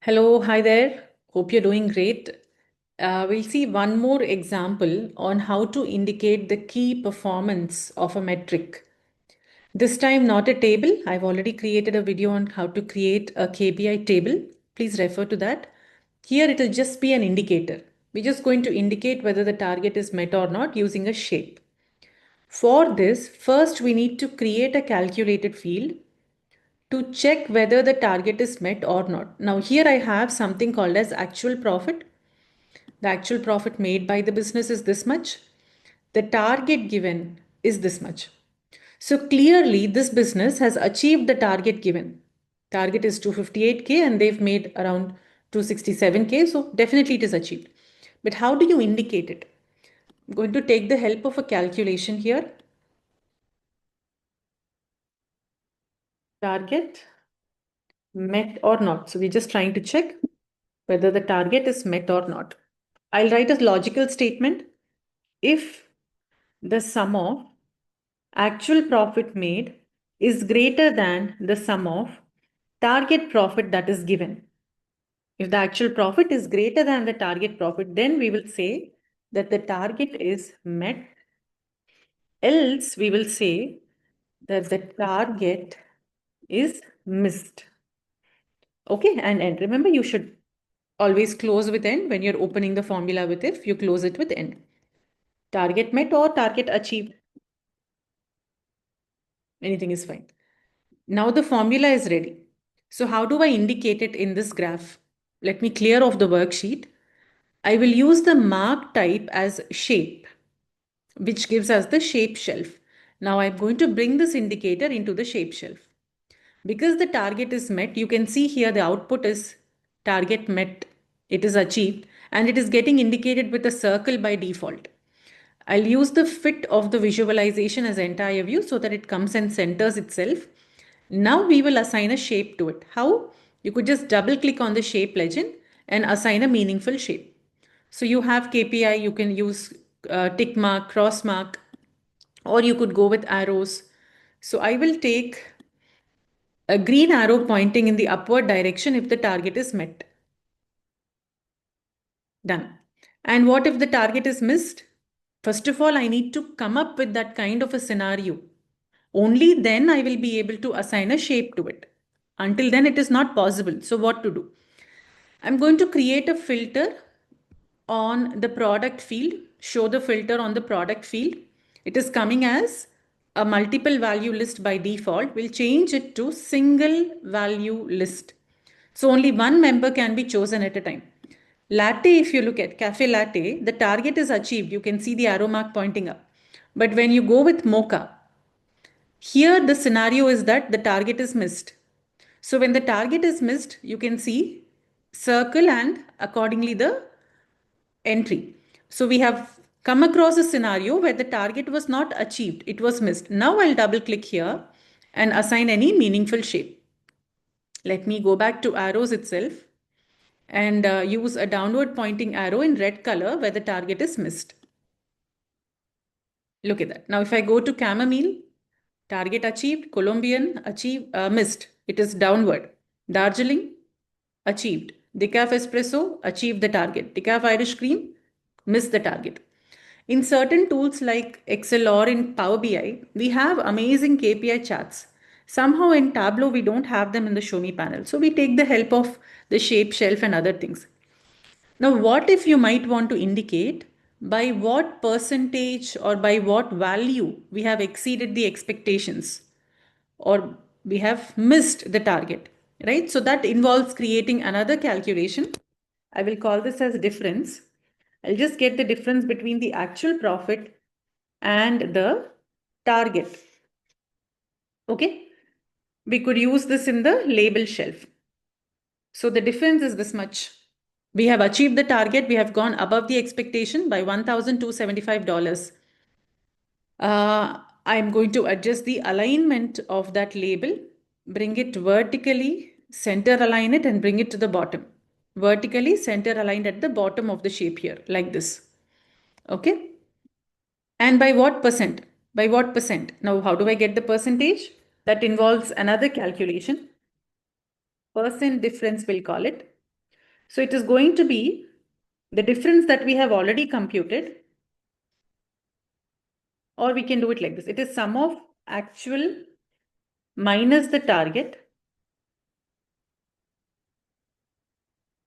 Hello, hi there. Hope you're doing great. We'll see one more example on how to indicate the key performance of a metric. This time, not a table. I've already created a video on how to create a KPI table. Please refer to that. Here, it'll just be an indicator. We're just going to indicate whether the target is met or not using a shape. For this, first we need to create a calculated field to check whether the target is met or not. Now here I have something called as actual profit. The actual profit made by the business is this much. The target given is this much. So clearly this business has achieved the target given. Target is 258K and they've made around 267K. So definitely it is achieved. But how do you indicate it? I'm going to take the help of a calculation here. Target met or not. So we're just trying to check whether the target is met or not. I'll write a logical statement. If the sum of actual profit made is greater than the sum of target profit that is given. If the actual profit is greater than the target profit, then we will say that the target is met. Else, we will say that the target is missed. Okay, and remember, you should always close with end when you're opening the formula with if, you close it with end. Target met or target achieved. Anything is fine. Now the formula is ready. So how do I indicate it in this graph? Let me clear off the worksheet. I will use the mark type as shape, which gives us the shape shelf. Now I'm going to bring this indicator into the shape shelf. Because the target is met, you can see here the output is target met. It is achieved and it is getting indicated with a circle by default. I'll use the fit of the visualization as entire view so that it comes and centers itself. Now we will assign a shape to it. How? You could just double click on the shape legend and assign a meaningful shape. So you have KPI, you can use tick mark, cross mark, or you could go with arrows. So I will take a green arrow pointing in the upward direction if the target is met. Done. And what if the target is missed? First of all, I need to come up with that kind of a scenario. Only then I will be able to assign a shape to it. Until then, it is not possible. So what to do? I'm going to create a filter on the product field, show the filter on the product field. It is coming as a multiple value list by default. We'll change it to single value list. So only one member can be chosen at a time. Latte, if you look at cafe latte, the target is achieved. You can see the arrow mark pointing up. But when you go with mocha, here the scenario is that the target is missed. So when the target is missed, you can see circle and accordingly the entry. So we have come across a scenario where the target was not achieved. It was missed. Now I'll double click here and assign any meaningful shape. Let me go back to arrows itself and use a downward pointing arrow in red color where the target is missed. Look at that. Now if I go to chamomile, target achieved, Colombian achieved, missed. It is downward. Darjeeling achieved. Decaf espresso achieved the target. Decaf Irish cream missed the target. In certain tools like Excel or in Power BI, we have amazing KPI charts. Somehow in Tableau, we don't have them in the Show Me panel. So we take the help of the shape shelf and other things. Now, what if you might want to indicate by what percentage or by what value we have exceeded the expectations or we have missed the target, right? So that involves creating another calculation. I will call this as difference. I'll just get the difference between the actual profit and the target. Okay. We could use this in the label shelf. So the difference is this much. We have achieved the target. We have gone above the expectation by $1,275. I'm going to adjust the alignment of that label, bring it vertically, center align it and bring it to the bottom. Vertically center aligned at the bottom of the shape here, like this. Okay. And by what percent? By what percent? Now, how do I get the percentage? That involves another calculation. Percent difference, we'll call it. So it is going to be the difference that we have already computed, or we can do it like this. It is sum of actual minus the target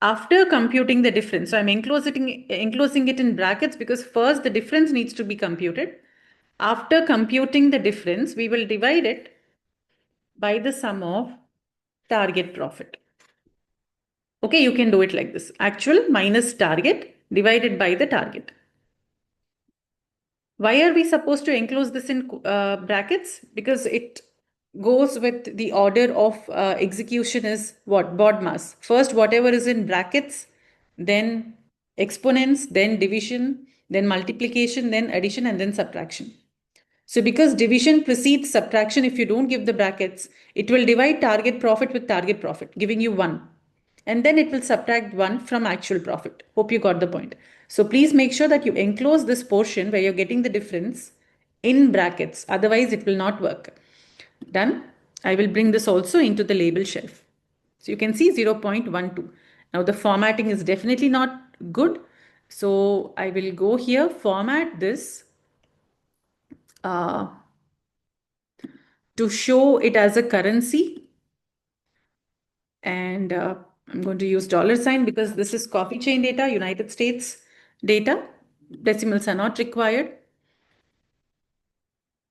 after computing the difference. So I'm enclosing it in brackets because first the difference needs to be computed. After computing the difference, we will divide it by the sum of target profit. Okay, you can do it like this. Actual minus target divided by the target. Why are we supposed to enclose this in brackets? Because it goes with the order of execution is what? BODMAS. First, whatever is in brackets, then exponents, then division, then multiplication, then addition, and then subtraction. So because division precedes subtraction, if you don't give the brackets, it will divide target profit with target profit, giving you 1. And then it will subtract 1 from actual profit. Hope you got the point. So please make sure that you enclose this portion where you're getting the difference in brackets. Otherwise, it will not work. Done. I will bring this also into the label shelf. So you can see 0.12. Now the formatting is definitely not good. So I will go here, format this to show it as a currency. And I'm going to use dollar sign because this is coffee chain data, United States data. Decimals are not required.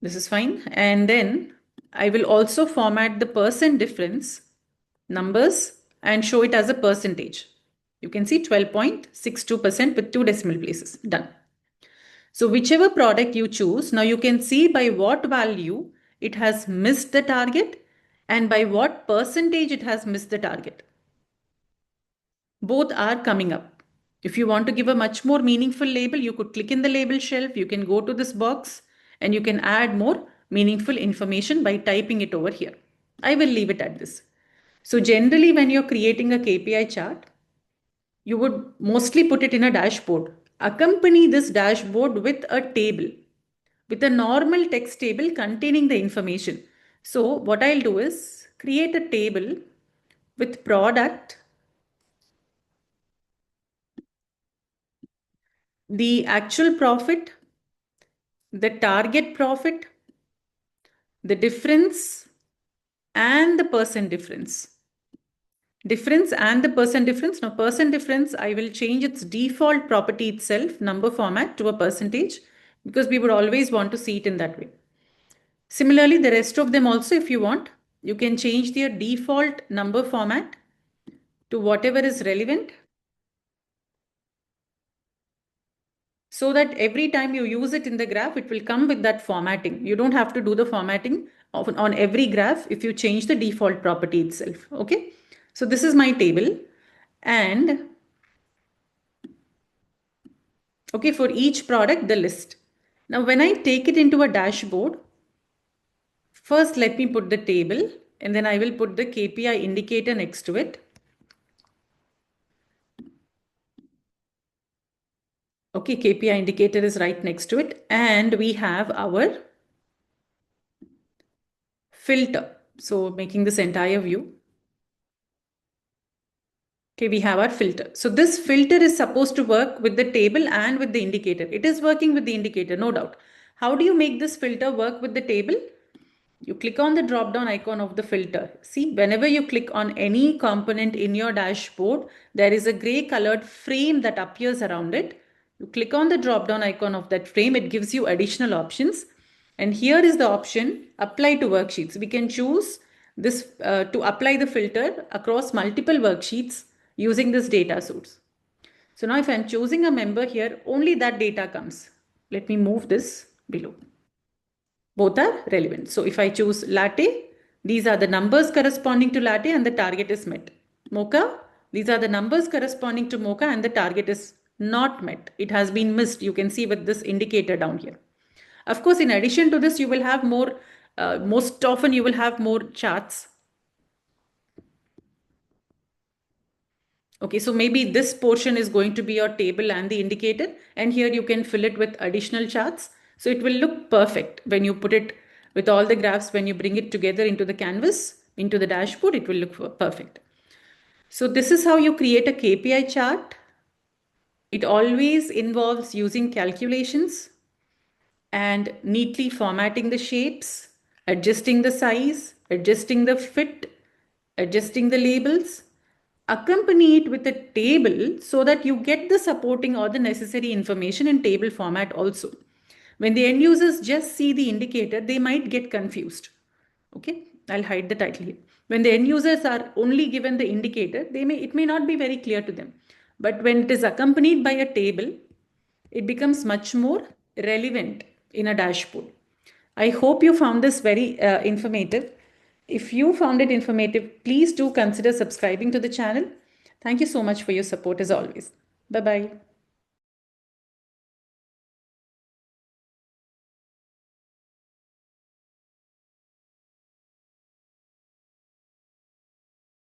This is fine. And then I will also format the percent difference numbers and show it as a percentage. You can see 12.62% with 2 decimal places. Done. So whichever product you choose, now you can see by what value it has missed the target and by what percentage it has missed the target. Both are coming up. If you want to give a much more meaningful label, you could click in the label shelf, you can go to this box and you can add more meaningful information by typing it over here. I will leave it at this. So generally when you're creating a KPI chart, you would mostly put it in a dashboard. Accompany this dashboard with a table, with a normal text table containing the information. So what I'll do is create a table with product, the actual profit, the target profit, the difference, and the percent difference. Difference and the percent difference. Now, percent difference, I will change its default property itself, number format, to a percentage because we would always want to see it in that way. Similarly, the rest of them also, if you want, you can change their default number format to whatever is relevant, so that every time you use it in the graph, it will come with that formatting. You don't have to do the formatting on every graph if you change the default property itself. Okay. So this is my table. And okay, for each product, the list. Now, when I take it into a dashboard, first let me put the table and then I will put the KPI indicator next to it. Okay, KPI indicator is right next to it. And we have our filter. So making this entire view. Okay, we have our filter. So this filter is supposed to work with the table and with the indicator. It is working with the indicator, no doubt. How do you make this filter work with the table? You click on the drop down icon of the filter. See, whenever you click on any component in your dashboard, there is a gray colored frame that appears around it. You click on the drop down icon of that frame, it gives you additional options. And here is the option apply to worksheets. We can choose this to apply the filter across multiple worksheets using this data source. So now if I'm choosing a member here, only that data comes. Let me move this below. Both are relevant. So if I choose latte, these are the numbers corresponding to latte and the target is met. Mocha, these are the numbers corresponding to mocha and the target is not met. It has been missed. You can see with this indicator down here. Of course, in addition to this, you will have more, most often you will have more charts. Okay, so maybe this portion is going to be your table and the indicator, and here you can fill it with additional charts. So it will look perfect when you put it with all the graphs, when you bring it together into the canvas, into the dashboard, it will look perfect. So this is how you create a KPI chart. It always involves using calculations and neatly formatting the shapes, adjusting the size, adjusting the fit, adjusting the labels. Accompany it with a table so that you get the supporting or the necessary information in table format also. When the end users just see the indicator, they might get confused. Okay, I'll hide the title here. When the end users are only given the indicator, it may not be very clear to them. But when it is accompanied by a table, it becomes much more relevant in a dashboard. I hope you found this very informative. If you found it informative, please do consider subscribing to the channel. Thank you so much for your support as always. Bye bye.